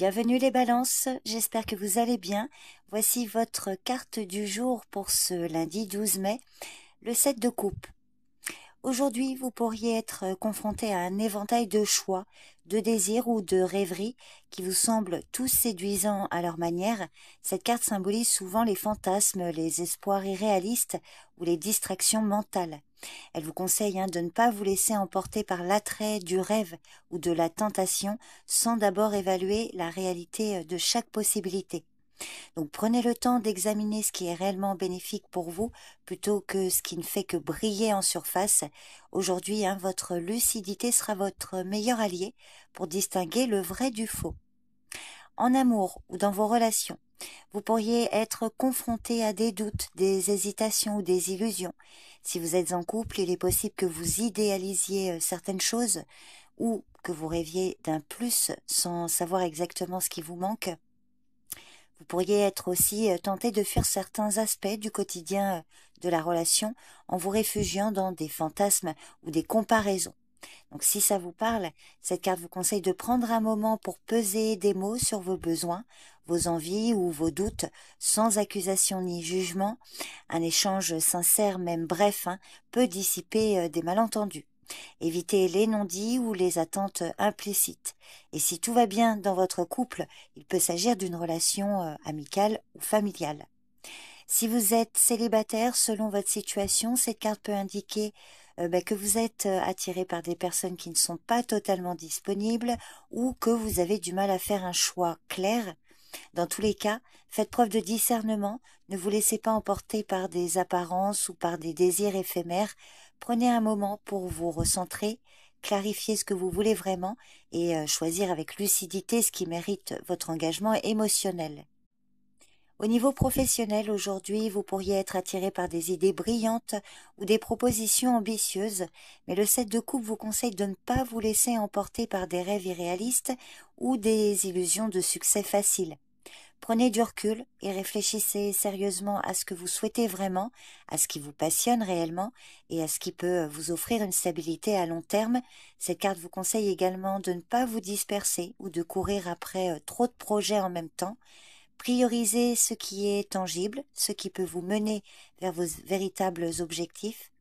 Bienvenue les balances, j'espère que vous allez bien. Voici votre carte du jour pour ce lundi 12 mai, le 7 de coupe. Aujourd'hui, vous pourriez être confronté à un éventail de choix, de désirs ou de rêveries qui vous semblent tous séduisants à leur manière. Cette carte symbolise souvent les fantasmes, les espoirs irréalistes ou les distractions mentales. Elle vous conseille de ne pas vous laisser emporter par l'attrait du rêve ou de la tentation sans d'abord évaluer la réalité de chaque possibilité. Donc prenez le temps d'examiner ce qui est réellement bénéfique pour vous plutôt que ce qui ne fait que briller en surface. Aujourd'hui, votre lucidité sera votre meilleur allié pour distinguer le vrai du faux. En amour ou dans vos relations, vous pourriez être confronté à des doutes, des hésitations ou des illusions. Si vous êtes en couple, il est possible que vous idéalisiez certaines choses ou que vous rêviez d'un plus sans savoir exactement ce qui vous manque. Vous pourriez être aussi tenté de fuir certains aspects du quotidien de la relation en vous réfugiant dans des fantasmes ou des comparaisons. Donc si ça vous parle, cette carte vous conseille de prendre un moment pour peser des mots sur vos besoins, vos envies ou vos doutes, sans accusation ni jugement. Un échange sincère, même bref, peut dissiper des malentendus. Évitez les non-dits ou les attentes implicites. Et si tout va bien dans votre couple, il peut s'agir d'une relation amicale ou familiale. Si vous êtes célibataire, selon votre situation, cette carte peut indiquer que vous êtes attiré par des personnes qui ne sont pas totalement disponibles ou que vous avez du mal à faire un choix clair. Dans tous les cas, faites preuve de discernement, ne vous laissez pas emporter par des apparences ou par des désirs éphémères. Prenez un moment pour vous recentrer, clarifier ce que vous voulez vraiment et choisir avec lucidité ce qui mérite votre engagement émotionnel. Au niveau professionnel, aujourd'hui, vous pourriez être attiré par des idées brillantes ou des propositions ambitieuses, mais le 7 de coupe vous conseille de ne pas vous laisser emporter par des rêves irréalistes ou des illusions de succès facile. Prenez du recul et réfléchissez sérieusement à ce que vous souhaitez vraiment, à ce qui vous passionne réellement et à ce qui peut vous offrir une stabilité à long terme. Cette carte vous conseille également de ne pas vous disperser ou de courir après trop de projets en même temps. Priorisez ce qui est tangible, ce qui peut vous mener vers vos véritables objectifs.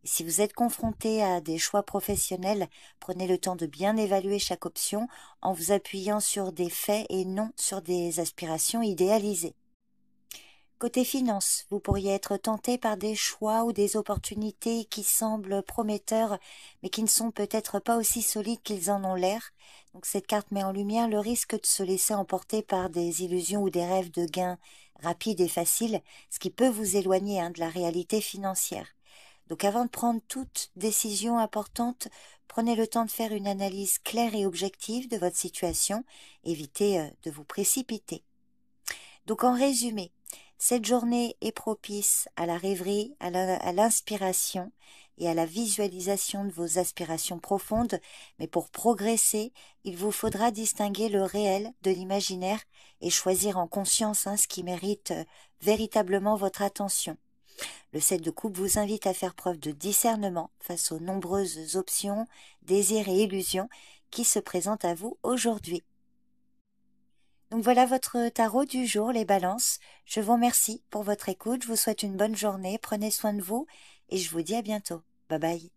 Et si vous êtes confronté à des choix professionnels, prenez le temps de bien évaluer chaque option en vous appuyant sur des faits et non sur des aspirations idéalisées. Côté finance, vous pourriez être tenté par des choix ou des opportunités qui semblent prometteurs, mais qui ne sont peut-être pas aussi solides qu'ils en ont l'air. Donc cette carte met en lumière le risque de se laisser emporter par des illusions ou des rêves de gains rapides et faciles, ce qui peut vous éloigner de la réalité financière. Donc avant de prendre toute décision importante, prenez le temps de faire une analyse claire et objective de votre situation, évitez de vous précipiter. Donc en résumé, cette journée est propice à la rêverie, à l'inspiration et à la visualisation de vos aspirations profondes, mais pour progresser, il vous faudra distinguer le réel de l'imaginaire et choisir en conscience ce qui mérite véritablement votre attention. Le 7 de coupe vous invite à faire preuve de discernement face aux nombreuses options, désirs et illusions qui se présentent à vous aujourd'hui. Donc voilà votre tarot du jour, les balances. Je vous remercie pour votre écoute, je vous souhaite une bonne journée, prenez soin de vous et je vous dis à bientôt. Bye bye.